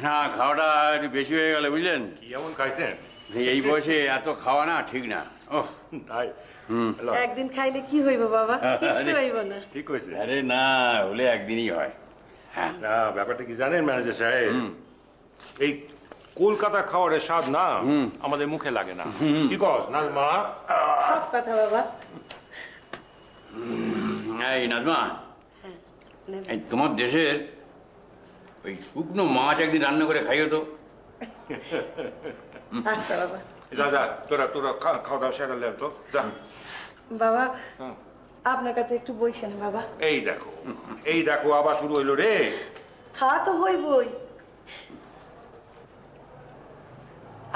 হ্যাঁ, খাওয়াটা একটু বেশি হয়ে গেল, বুঝলেন? কি এমন খাইছেন? এই বয়সে এত খাওয়া না ঠিক না। ও তাই একদিন খাইলে কি হইব বাবা? কিছু হইব না। ঠিক হয়েছে। আরে না, হলে একদিনই হয়। হ্যাঁ, না, ব্যাপারটা কি জানেন ম্যানেজার সাহেব, এই কলকাতা খাওয়ারের স্বাদ না আমাদের মুখে লাগে না। কি কস নাজমা? সব কথা বাবা। এই নাজমা, এই তোমার দেশের ওই শুকনো মাছ একদিন রান্না করে খাইও তো। আচ্ছা বাবা। যা যা, তোরা তোরা খাওয়া দাওয়া সেরালে তো যা। বাবা আপনার কাছে একটু বইসেন বাবা। এই দেখো, এই দেখো, আবার শুরু হইলো রে। খাওয়া তো হইবই।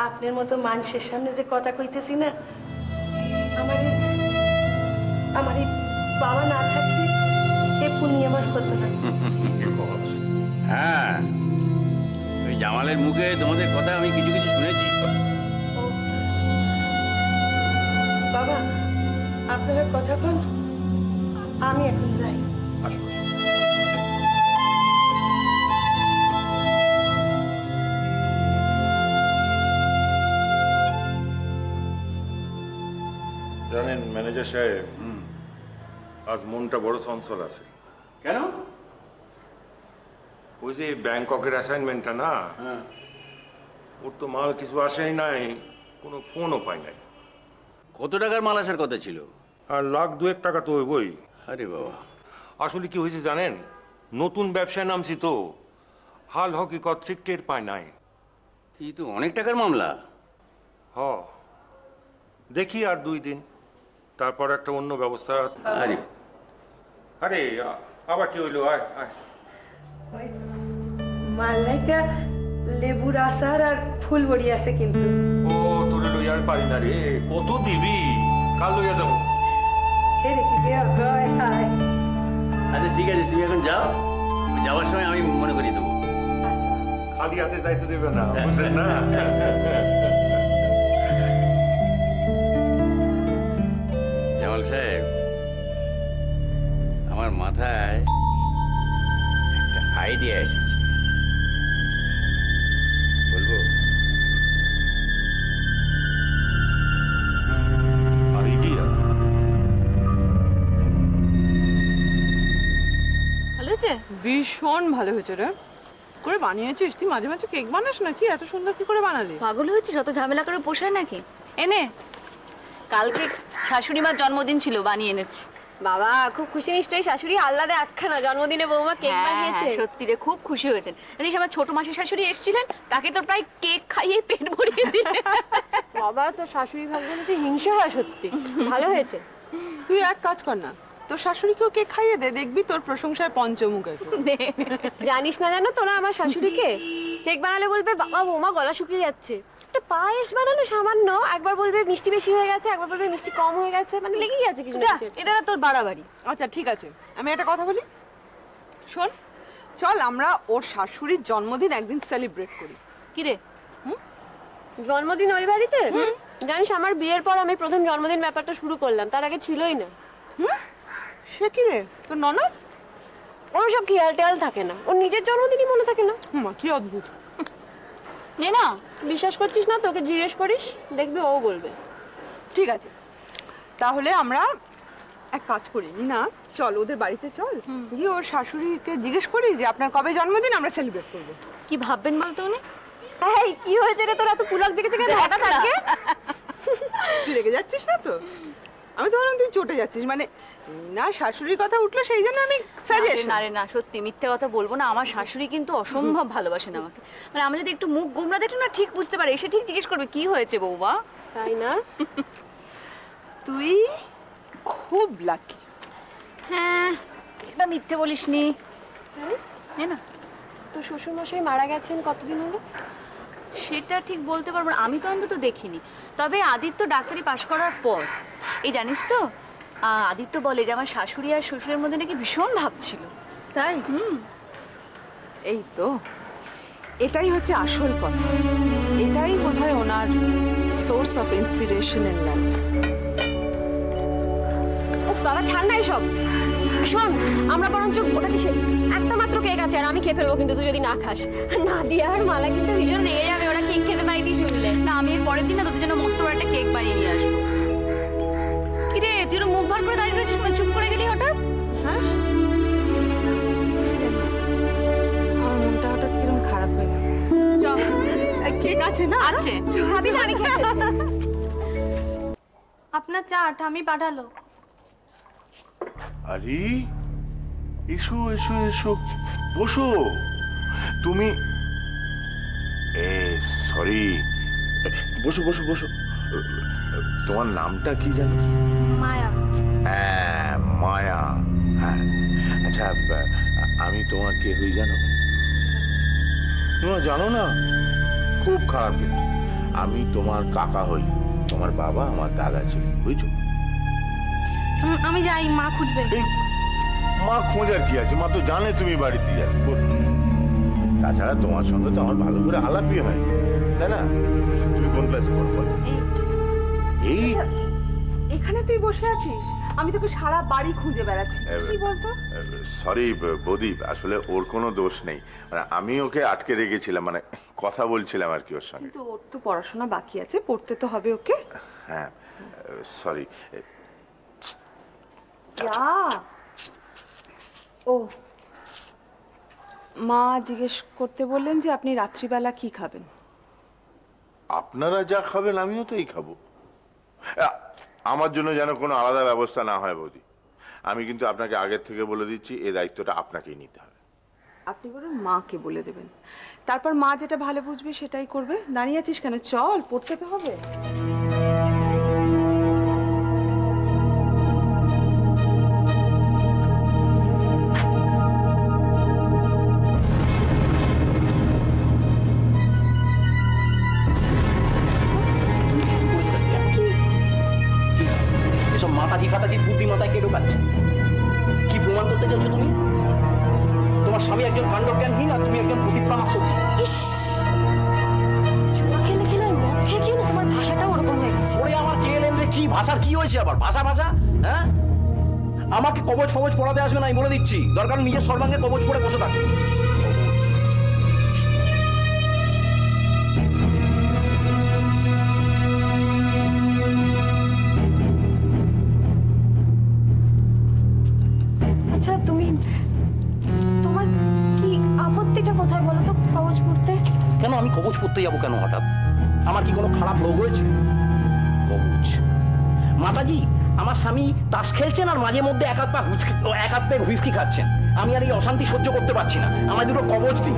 আপনার মতো মানুষের সামনে যে কথা কইতেছি না, আমার এই বাবা না থাকলে এ পুণ্য আমার হতো না। হ্যাঁ, ওই জামালের মুখে তোমাদের কথা আমি কিছু কিছু শুনেছি। ও, বাবা আপনারা কথা কন, আমি এখন যাই। আসো। জানেন ম্যানেজার সাহেব, আজ মনটা বড় চঞ্চল আছে। কেন? ওই যে ব্যাংককের অ্যাসাইনমেন্টটা না, ওর তো মাল কিছু আসেই নাই, কোনো ফোনও পাই নাই। কত টাকার মাল আসার কথা ছিল? আর লাখ দুয়েক টাকা তো হইবই। আরে বাবা, আসলে কি হয়েছে জানেন, নতুন ব্যবসায় নামছি তো, হাল হকিকত ঠিক টের পায় নাই। এই তো অনেক টাকার মামলা। হ, দেখি আর 2 দিন, তারপর একটা অন্য ব্যবস্থা। আরে আরে আবার কি হইলো? আয় আয়। ওই মালাইকা লেবুর আচার আর ফুল বড়ি আছে কিন্তু। ও তোরে লইয়ার পারি না রে, কত দিবি? কাল লইয়া যাবো। হে রেখে দেওয়া গয় হায়। আচ্ছা ঠিক আছে, তুমি এখন যাও, যাওয়ার সময় আমি মনে করিয়ে দেবো। আচ্ছা খালি হাতে যাইতে দেবে না, বুঝলেন না? জামাল সাহেব, আমার মাথায় একটা আইডিয়া এসেছে, বলবো? আইডিয়া? ভালো হয়েছে? ভীষণ ভালো হয়েছে রে। করে বানিয়েছিস তুই? মাঝে মাঝে কেক বানাস নাকি? এত সুন্দর কি করে বানালি? পাগল হয়েছিস? অত ঝামেলা করে পোষায় নাকি? এনে, কালকে শাশুড়ি মার জন্মদিন ছিল, বানিয়ে এনেছি। বাবা খুব খুশি নিশ্চয়ই শাশুড়ি, আল্লাদে একখানা জন্মদিনে বৌমা কেক বানিয়েছে। সত্যি রে, খুব খুশি হয়েছেন। জানিস আমার ছোট মাসির শাশুড়ি এসেছিলেন, তাকে তো প্রায় কেক খাইয়ে পেট ভরিয়ে দিলেন। বাবা তো শাশুড়ি ভাবলে তো হিংসা হয় সত্যি। ভালো হয়েছে। তুই এক কাজ কর না, তোর শাশুড়িকেও কেক খাইয়ে দে, দেখবি তোর প্রশংসায় পঞ্চমুখ একদম। জানিস না জানো তোরা আমার শাশুড়িকে কেক বানালে বলবে বাবা বৌমা গলা শুকিয়ে যাচ্ছে, একটা পায়েস বানালে সামান্য একবার বলবে মিষ্টি বেশি হয়ে গেছে, একবার বলবে মিষ্টি কম হয়ে গেছে, মানে লেগেই আছে কিছু না যা, কিছু। এটা না তোর বাড়াবাড়ি। আচ্ছা ঠিক আছে, আমি একটা কথা বলি শোন, চল আমরা ওর শাশুড়ির জন্মদিন একদিন সেলিব্রেট করি। কি রে? জন্মদিন ওই বাড়িতে? জানিস আমার বিয়ের পর আমি প্রথম জন্মদিন ব্যাপারটা শুরু করলাম, তার আগে ছিলই না। সে কি রে, তোর ননদ? ওর সব খেয়াল টেয়াল থাকে না, ওর নিজের জন্মদিনই মনে থাকে না। মা কি অদ্ভুত। নে না, বিশ্বাস করছিস না? তোকে জিজ্ঞেস করিস, দেখবি ও বলবে। ঠিক আছে, তাহলে আমরা এক কাজ করি না, চল ওদের বাড়িতে চল, গিয়ে ওর শাশুড়িকে জিজ্ঞেস করি যে আপনার কবে জন্মদিন, আমরা সেলিব্রেট করবো। কি ভাববেন বলতো উনি? এই কি হয়েছে রে, তোর এত পুলক জেগেছে কেন হঠাৎ আজকে? তুই রেগে যাচ্ছিস না তো? আমি তো ভাবলাম তুই চটে যাচ্ছিস, মানে না শাশুড়ির কথা উঠলো সেই জন্য আমি সাজেস্ট। না রে না, সত্যি মিথ্যে কথা বলবো না, আমার শাশুড়ি কিন্তু অসম্ভব ভালোবাসেন আমাকে। মানে আমি যদি একটু মুখ গোমরা দেখলে না ঠিক বুঝতে পারে, এসে ঠিক জিজ্ঞেস করবে কি হয়েছে বৌমা। তাই না? তুই খুব লাকি। হ্যাঁ, এটা মিথ্যে বলিসনি। না তো শ্বশুরমশাই মারা গেছেন কতদিন হলো? সেটা ঠিক বলতে পারবো না, আমি তো অন্তত দেখিনি। তবে আদিত্য ডাক্তারি পাশ করার পর, এই জানিস তো, আদিত্য বলে যে আমার শাশুড়ি আর শ্বশুরের মধ্যে নাকি ভীষণ ভাব ছিল। তাই? এই তো, এটাই হচ্ছে আসল কথা, এটাই বোধহয় ওনার source of inspiration in life. ও বাবা ছাড় না এসব। শোন, আমরা বরঞ্চ ওটা কিসে একটা মাত্র কেক আছে আর আমি খেয়ে ফেলবো, কিন্তু তুই যদি না খাস। নাদিয়া আর মালা কিন্তু ভীষণ রেগে যাবে ওরা কেক খেতে পাইনি শুনলে। না, আমি এর পরের দিন না তোদের জন্য মস্ত বড় একটা কেক বানিয়ে নিয়ে আসবো। কিরে, তুই ওর মুখ ভার করে দাঁড়িয়ে রয়েছিস, মানে চুপ করে গেলি হঠাৎ? হ্যাঁ, আমার মনটা হঠাৎ কিরকম খারাপ হয়ে গেল। চল, কেক আছে না? আছে। ভাবি না আমি খেয়ে ফেলবো। আপনার চা ঠামি পাঠালো। আরে এসো এসো এসো, বসো। তুমি সরি, বসো বসো বসো। তোমার নামটা কি জানো? মায়া। হ্যাঁ, মায়া। হ্যাঁ, আচ্ছা, আমি তোমার কে হই জানো? তোমরা জানো না? খুব খারাপ কিন্তু। আমি তোমার কাকা হই। তোমার বাবা আমার দাদা ছিল, বুঝছো? আমি যাই, মা খুঁজবে। এই মা খোঁজার কি আছে? মা তো জানে তুমি বাড়িতে যাচ্ছ। তাছাড়া তোমার সঙ্গে তো আমার ভালো করে আলাপই হয়, তাই না? তুমি কোন ক্লাসে পড়ো বলো? এই এখানে তুই বসে আছিস? আমি তোকে সারা বাড়ি খুঁজে বেড়াচ্ছি। কি বলতো? সরি বৌদি, আসলে ওর কোনো দোষ নেই। মানে আমি ওকে আটকে রেখেছিলাম, মানে কথা বলছিলাম আর কি ওর সঙ্গে। কিন্তু ওর তো পড়াশোনা বাকি আছে, পড়তে তো হবে ওকে। হ্যাঁ, সরি। ও, মা জিজ্ঞেস করতে বললেন যে আপনি রাত্রিবেলা কি খাবেন। আপনারা যা খাবেন আমিও তো এই খাবো। আমার জন্য যেন কোনো আলাদা ব্যবস্থা না হয় বৌদি। আমি কিন্তু আপনাকে আগের থেকে বলে দিচ্ছি, এই দায়িত্বটা আপনাকেই নিতে হবে। আপনি বলুন মাকে বলে দেবেন, তারপর মা যেটা ভালো বুঝবে সেটাই করবে। দাঁড়িয়ে আছিস কেন? চল, পড়তে তো হবে। এসব মাতাজি ফাতাজি বুদ্ধি মাথায় কে ঢোকাচ্ছে? কি প্রমাণ করতে চাইছো তুমি? তোমার স্বামী একজন কাণ্ডজ্ঞানহীন আর তুমি একজন প্রতিপ্রাণা সতী। ইস, জুয়া খেলে খেলে আর মদ খেয়ে খেয়ে না তোমার ভাষাটাও ওরকম হয়ে গেছে। ওরে আমার কে এলেন রে, কি ভাষার কি হয়েছে আবার? ভাষা ভাষা, হ্যাঁ? আমাকে কবচ ফবচ পড়াতে আসবে না, আমি বলে দিচ্ছি। দরকার নিজের সর্বাঙ্গে কবচ পড়ে বসে থাকে। আচ্ছা, তোমার কি আপত্তিটা কোথায় বলো তো কবচ পড়তে? কেন আমি কবচ পড়তে যাবো কেন হঠাৎ? আমার কি কোনো খারাপ রোগ হয়েছে? কবচ মাতাজি, আমার স্বামী তাস খেলছেন আর মাঝে মধ্যে এক হাত পা হুইস্কি খাচ্ছেন। আমি আর এই অশান্তি সহ্য করতে পারছি না। আমায় দুটো কবচ দিন।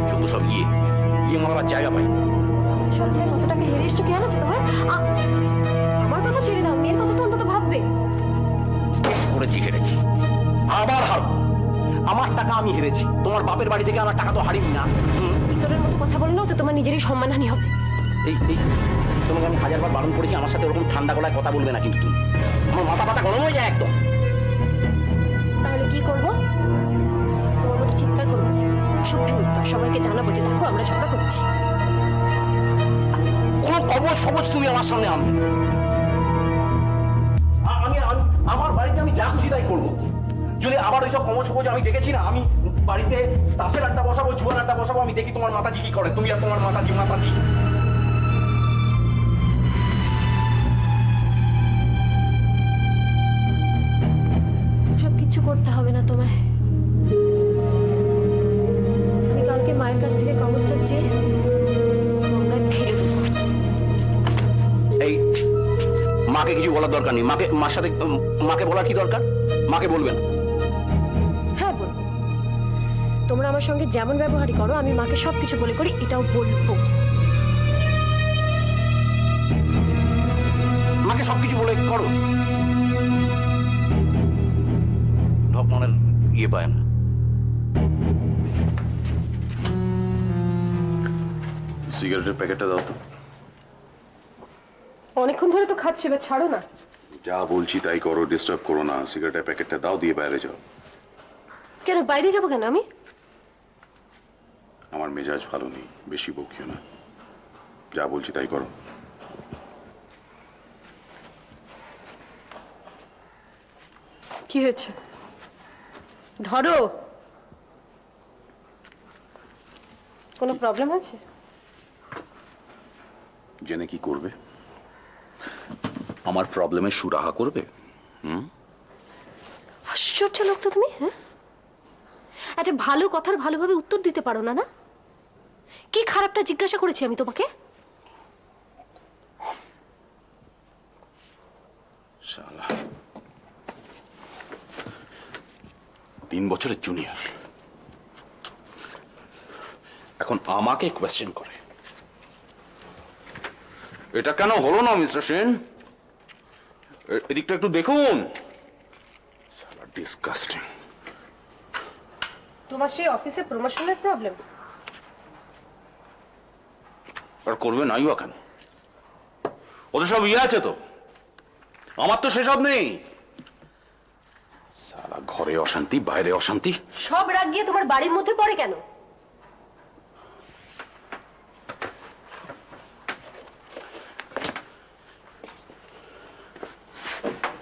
যত সব ইয়ে মারাবার জায়গা পাই। সপ্তাহে কত টাকা হেরে এসছো খেয়াল আছে তোমার? আমার কথা ছেড়ে দাও, মেয়ের কথা তো অন্তত ভাববে। করেছি, হেরেছি, আবার হারবো। আমার টাকা আমি হেরেছি, তোমার বাপের বাড়ি থেকে আমার টাকা তো হারিনি না। ইতরের মতো কথা বললেও তো তোমার নিজেরই সম্মানহানি হবে। এই তোমাকে আমি 1000বার বারণ করেছি আমার সাথে ওরকম ঠান্ডা গলায় কথা বলবে না, কিন্তু তুমি আমার মাথা পাতা গরম হয়ে যায় একদম। তাহলে কি করবো? তোমার মতো চিৎকার করবো, সবাইকে জানাবো যে দেখো আমরা ঝগড়া করছি। কোনো কবচ ফবচ তুমি আমার সামনে আনবে না। আমি আমার বাড়িতে আমি যা খুশি তাই করবো। যদি আবার ওইসব কবচ ফবচ আমি দেখেছি না, আমি বাড়িতে তাসের আড্ডা বসাবো, জুয়ার আড্ডা বসাবো। আমি দেখি তোমার মাতাজি কি করে। তুমি আর তোমার মাতাজি। সব কিছু করতে হবে না তোমায়। আমি কালকে মায়ের কাছ থেকে কবচটা চেয়ে গঙ্গায় ফেলে দেবো। এই মাকে কিছু বলার দরকার নেই। মাকে বলার কি দরকার? মাকে বলবে না। হ্যাঁ বলবো। তোমরা আমার সঙ্গে যেমন ব্যবহারই করো আমি মাকে সবকিছু বলে করি, এটাও বলবো। মাকে সবকিছু বলে করো। মনের ইয়ে পায় না। সিগারেটের প্যাকেটটা দাও তো। অনেকক্ষণ ধরে তো খাচ্ছ, এবার ছাড়ো না। যা বলছি তাই করো, ডিস্টার্ব করো না। সিগারেটের প্যাকেটটা দাও, দিয়ে বাইরে যাও। কেন বাইরে যাবো কেন আমি? আমার মেজাজ ভালো নেই, বেশি বকিও না। যা বলছি তাই করো। কি হয়েছে? ধরো। কোনো প্রবলেম আছে? জেনে কি করবে? আমার প্রবলেমের সুরাহা করবে? আশ্চর্য লোক তো তুমি। হ্যাঁ, একটা ভালো কথার ভালোভাবে উত্তর দিতে পারো না। না, কি খারাপটা জিজ্ঞাসা করেছি আমি তোমাকে? শালা 3 বছরের জুনিয়র এখন আমাকে কোয়েশ্চেন করে। এটা কেন হলো না মিস্টার সেন? এদিকটা একটু দেখুন। শালা ডিসকাস্টিং। তোমার সেই অফিসে প্রমোশনের প্রবলেম? আর করবে নাই বা কেন? ওদের সব ইয়ে আছে তো, আমার তো সেসব নেই। সারা ঘরে অশান্তি, বাইরে অশান্তি। সব রাগ গিয়ে তোমার বাড়ির মধ্যে পড়ে কেন?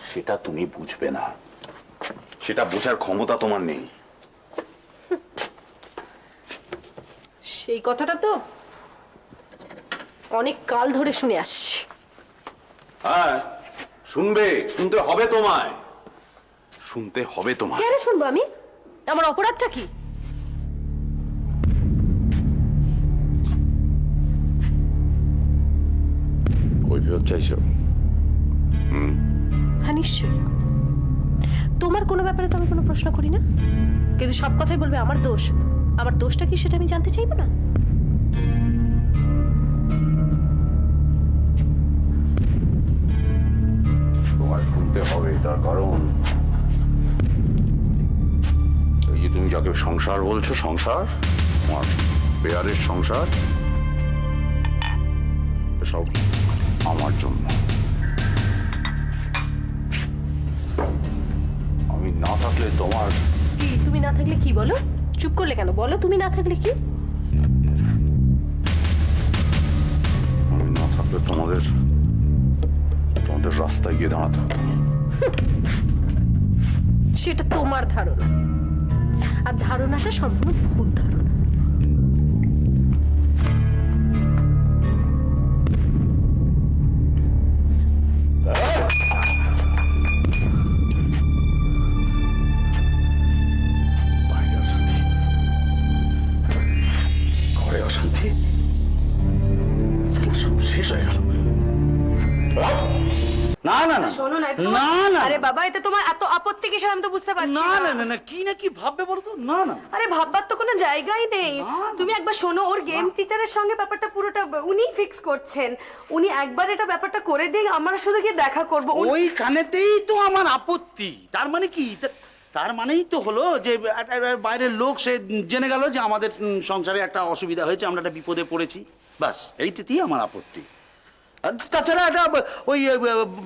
সেটা তুমি বুঝবে না, সেটা বোঝার ক্ষমতা তোমার নেই। সেই কথাটা তো অনেক কাল ধরে শুনে আসছি। হ্যাঁ, শুনবে, শুনতে হবে তোমায়, শুনতে হবে তোমায়। কেন শুনবো আমি? আমার অপরাধটা কি? কৈফিয়ত চাইছো? হ্যাঁ, নিশ্চয়ই। তোমার কোনো ব্যাপারে তো আমি কোনো প্রশ্ন করি না, কিন্তু সব কথাই বলবে আমার দোষ। আমার দোষটা কি সেটা আমি জানতে চাইবো না? তোমার শুনতে হবে, তার কারণ এই যে তুমি যাকে সংসার বলছো, সংসার, তোমার পেয়ারের সংসার, সব আমার জন্য। আমি না থাকলে তোমার কি? তুমি না থাকলে কি? বলো, চুপ করলে কেন? বলো, তুমি না থাকলে কি? আমি না থাকলে তোমাদের রাস্তায় গিয়ে দাঁড়াতে হবে। সেটা তোমার ধারণা, আর ধারণাটা সম্পূর্ণ ভুল ধারণা। বাইরে অশান্তি, ঘরে অশান্তি, সারা সব শেষ হয়ে গেল। না না না শোনো না, না না আরে বাবা, এতে তোমার এত আপত্তি কিসের? আমি তো বুঝতে পারছি না না না না কি না কি ভাববে বলো তো? না না আরে ভাববার তো কোনো জায়গাই নেই। তুমি একবার শোনো, ওর গেম টিচারের সঙ্গে ব্যাপারটা পুরোটা উনি ফিক্স করছেন। উনি একবার এটা ব্যাপারটা করে দিই, আমরা শুধু গিয়ে দেখা করবো। ওইখানেতেই তো আমার আপত্তি। তার মানে কি? তার মানেই তো হলো যে বাইরের লোক সে জেনে গেল যে আমাদের সংসারে একটা অসুবিধা হয়েছে, আমরা একটা বিপদে পড়েছি, বাস এইটাতেই আমার আপত্তি। আর তাছাড়া একটা ওই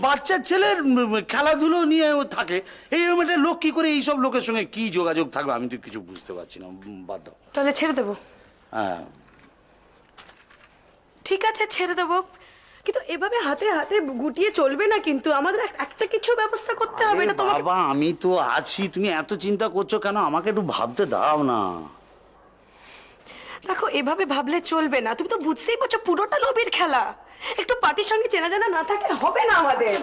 বাচ্চার ছেলের খেলাধুলো নিয়ে ও থাকে, এইরকম একটা লোক কি করে এইসব লোকের সঙ্গে কি যোগাযোগ থাকবে আমি তো কিছু বুঝতে পারছি না। বাদ দাও। তাহলে ছেড়ে দেবো? হ্যাঁ ঠিক আছে, ছেড়ে দেবো, কিন্তু এভাবে হাতে হাতে গুটিয়ে চলবে না। কিন্তু আমাদের একটা কিছু ব্যবস্থা করতে হবে। এটা তোমাকে। বাবা আমি তো আছি, তুমি এত চিন্তা করছো কেন? আমাকে একটু ভাবতে দাও না। দেখো, এভাবে ভাবলে চলবে না। তুমি তো বুঝতেই পারছো পুরোটা লোভের খেলা। একটু পার্টির সঙ্গে চেনা জানা না থাকলে হবে না আমাদের।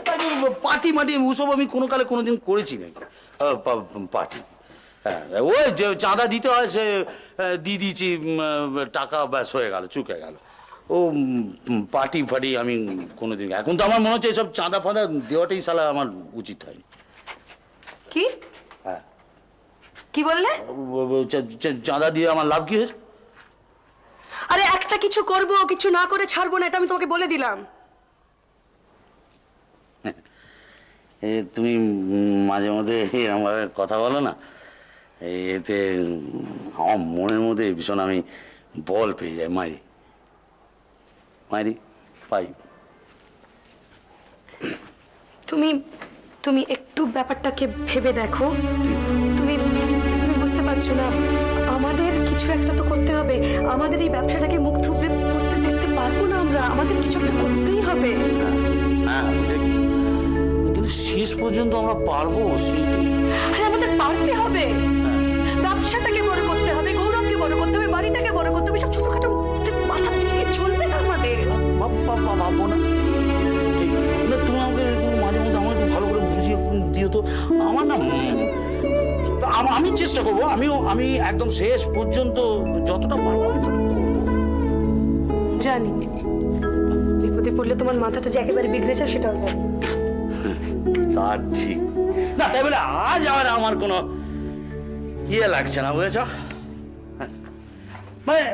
পার্টি মাটি ওসব আমি কোনো কালে কোনোদিন করেছি নাকি? পার্টি, হ্যাঁ, ওই যে চাঁদা দিতে হয় সে দিয়ে দিয়েছি, টাকা ব্যাস হয়ে গেল, চুকে গেল। ও পার্টি ফাটি আমি কোনোদিন, এখন তো আমার মনে হচ্ছে এসব চাঁদা ফাঁদা দেওয়াটাই শালা আমার উচিত হয়নি। কি? হ্যাঁ, কি বললে? চাঁদা দিয়ে আমার লাভ কি হয়েছে? আরে একটা কিছু করব, কিছু না করে ছাড়বো না, এটা আমি তোমাকে বলে দিলাম। তুমি মাঝে মধ্যে আমার কথা বলো না, এতে আমার মনের মধ্যে ভীষণ আমি বল পেয়ে যাই, মাইরি মাইরি পাই। তুমি তুমি একটু ব্যাপারটাকে ভেবে দেখো। তুমি তুমি বুঝতে পারছো না, আমাদের কিছু একটা তো করতে হবে। আমাদের এই ব্যবসাটাকে মুখ থুবড়ে পড়তে দেখতে পারবো না আমরা। আমাদের কিছু একটা করতেই হবে। হ্যাঁ, কিন্তু শেষ পর্যন্ত আমরা পারবো সেইটাই। আরে আমাদের পারতে হবে। আমি চেষ্টা করবো, আমি একদম শেষ পর্যন্ত যতটা পারবো আমি ততটা করবো। জানি বিপদে পড়লে তোমার মাথাটা যে একেবারে বিগড়ে যায় সেটাও জানি। তা ঠিক না, তাই বলে আজ আর আমার কোনো ইয়ে লাগছে না, বুঝেছ? মানে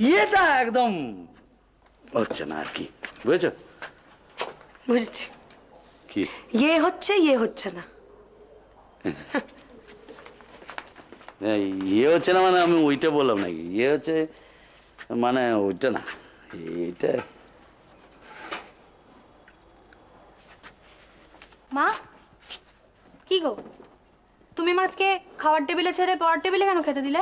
ইয়েটা একদম হচ্ছে না আর কি, বুঝেছো? বুঝেছি, কি ইয়ে হচ্ছে না। ইয়ে হচ্ছে না মানে আমি ওইটা বললাম নাকি? ইয়ে হচ্ছে মানে ওইটা না, এইটা। মা, কি গো, তুমি মাকে খাওয়ার টেবিলে ছেড়ে পড়ার টেবিলে কেন খেতে দিলে?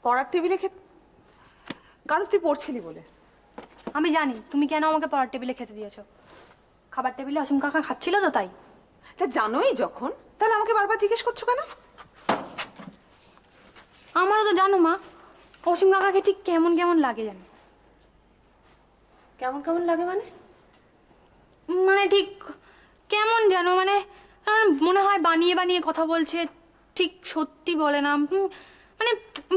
পড়ার টেবিলে খেতে, কারণ তুই পড়ছিলি বলে। আমি জানি তুমি কেন আমাকে পড়ার টেবিলে খেতে দিয়েছো। খাবার টেবিলে অসীম কাকা খাচ্ছিল তো তাই। তা জানোই যখন, তাহলে আমাকে বারবার জিজ্ঞেস করছো কেন? আমারও তো জানো মা, অসীম কাকাকে ঠিক কেমন কেমন লাগে জানো। কেমন কেমন লাগে মানে? মানে ঠিক কেমন যেন, মানে আমার মনে হয় বানিয়ে বানিয়ে কথা বলছে, ঠিক সত্যি বলে না। মানে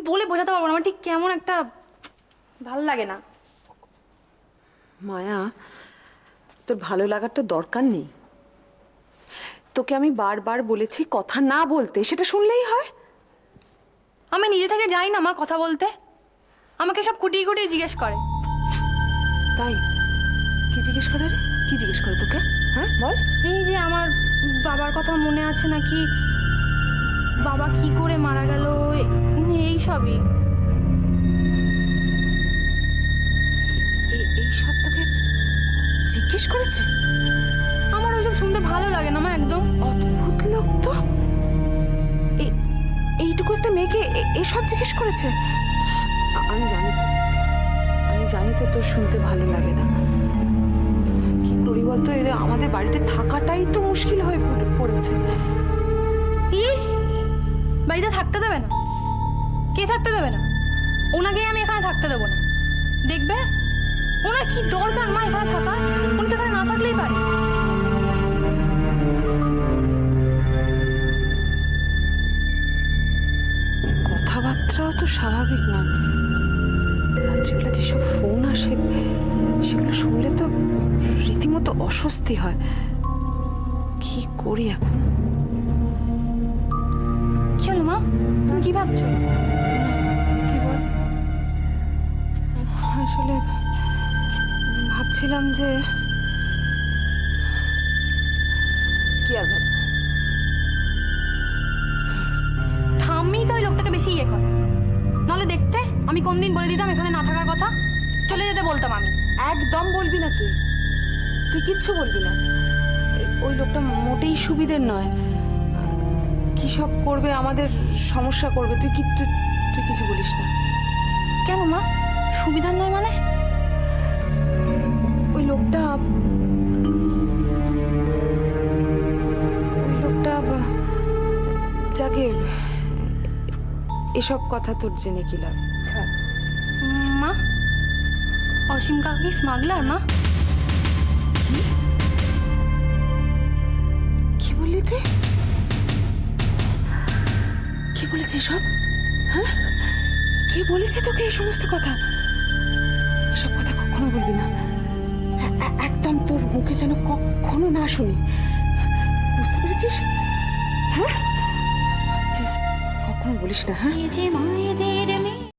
বলে বোঝাতে পারবো না, আমার ঠিক কেমন একটা ভালো লাগে না। মায়া, তোর ভালো লাগার তো দরকার নেই। তোকে আমি বারবার বলেছি কথা না বলতে, সেটা শুনলেই হয়। আমি নিজে থেকে যাই না মা কথা বলতে, আমাকে সব খুঁটিয়ে খুঁটিয়ে জিজ্ঞেস করে। তাই কি জিজ্ঞেস করে রে? কি জিজ্ঞেস করে তোকে? হ্যাঁ বল। এই যে আমার বাবার কথা মনে আছে নাকি, বাবা কি করে মারা গেল, এই সবই। এই সব তোকে জিজ্ঞেস করেছে? আমার ওইসব শুনতে ভালো লাগে না মা, একদম। অদ্ভুত লোক তো। এইটুকু একটা মেয়েকে এসব জিজ্ঞেস করেছে? আমি জানি তো তোর শুনতে ভালো লাগে না। কি করি বলতো, এদের আমাদের বাড়িতে থাকাটাই তো মুশকিল হয়ে পড়েছে। ইস, বাড়িতে থাকতে দেবে না? কে থাকতে দেবে না? ওনাকে আমি এখানে থাকতে দেবো না। দেখবে ওনার কি দরকার মা এখানে থাকার, উনি তো এখানে না থাকলেই পারে। কথাবার্তাও তো স্বাভাবিক না। রাত্রিবেলা যেসব ফোন আসে সেগুলো শুনলে তো রীতিমতো অস্বস্তি হয়। কি করি এখন? কি হলো মা, তুমি কি ভাবছো? কি বল? আসলে ভাবছিলাম যে কি আর ভাব, ঠাম্মি তো ওই লোকটাকে বেশি ইয়ে করে। নাহলে দেখতে আমি কোন দিন বলে দিতাম এখানে না থাকার কথা, চলে যেতে বলতাম আমি। একদম বলবি না তুই, তুই কিচ্ছু বলবি না। ওই লোকটা মোটেই সুবিধের নয়। কি সব করবে, আমাদের সমস্যা করবে। তুই কিছু বলিস না। কেন মা, সুবিধার নয় মানে? ওই লোকটা যাকে এসব কথা তোর জেনে কি লাভ? মা, অসীম কাকা কি স্মাগলার মা? কি বললি তুই? কি বলেছে এসব? হ্যাঁ, কে বলেছে তোকে এই সমস্ত কথা? এসব কথা কখনো বলবি না, একদম তোর মুখে যেন কখনো না শুনি, বুঝতে পেরেছিস? হ্যাঁ, প্লিজ কখনো বলিস না। হ্যাঁ, যে মায়েদের